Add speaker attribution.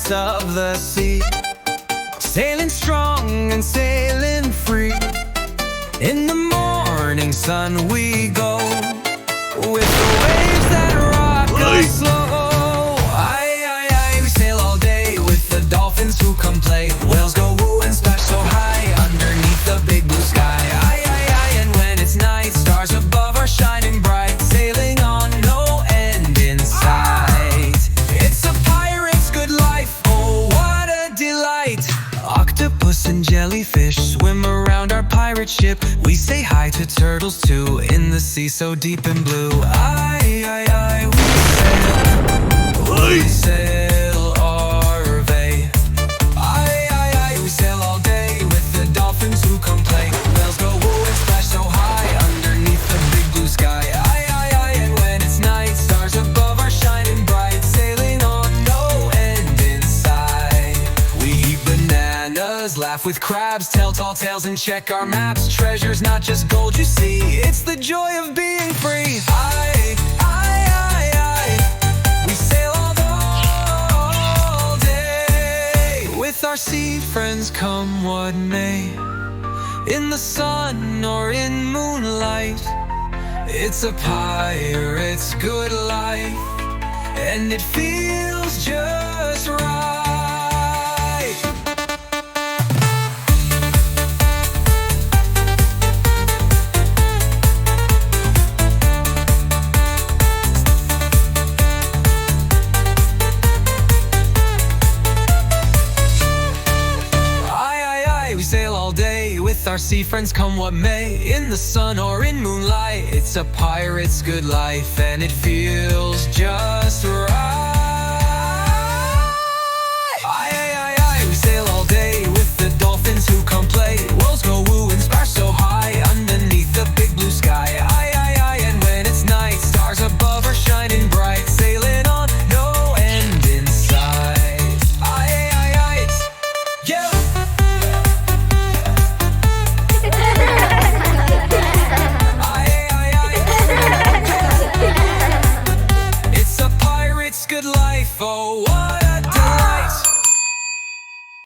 Speaker 1: depths of the sea, sailing strong and sailing free. In the morning sun we go, with the waves that rock us slow. Aye, aye, aye, we sail all day with the dolphins who come play. Whales go woo and splash so high underneath the big blue sky. Aye, aye, aye, and when it's night, stars above are shining bright, sailing on no end in sight. It's a pirate's good life, oh what a delight. Octopus and jellyfish swim around our pirate ship. We say hi to turtles too, in the sea so deep and blue. Aye, aye, aye, we sail our way. Aye, aye, aye, we sail all day with the dolphins who come play. Whales go woo and splash so high underneath the big blue sky. Aye, aye, aye, and when it's night, stars above are shining bright, sailing on no end in sight. We eat bananas, laugh with crabs, tell tall tales and check our maps. Treasure's not just gold you see, it's the joy of being free. Aye, aye, aye, aye, we sail all day with our sea friends come what may. In the sun or in moonlight, it's a pirate's good life, and it feels just right. We sail all day with our sea friends come what may. In the sun or in moonlight, it's a pirate's good life, and it feels just right.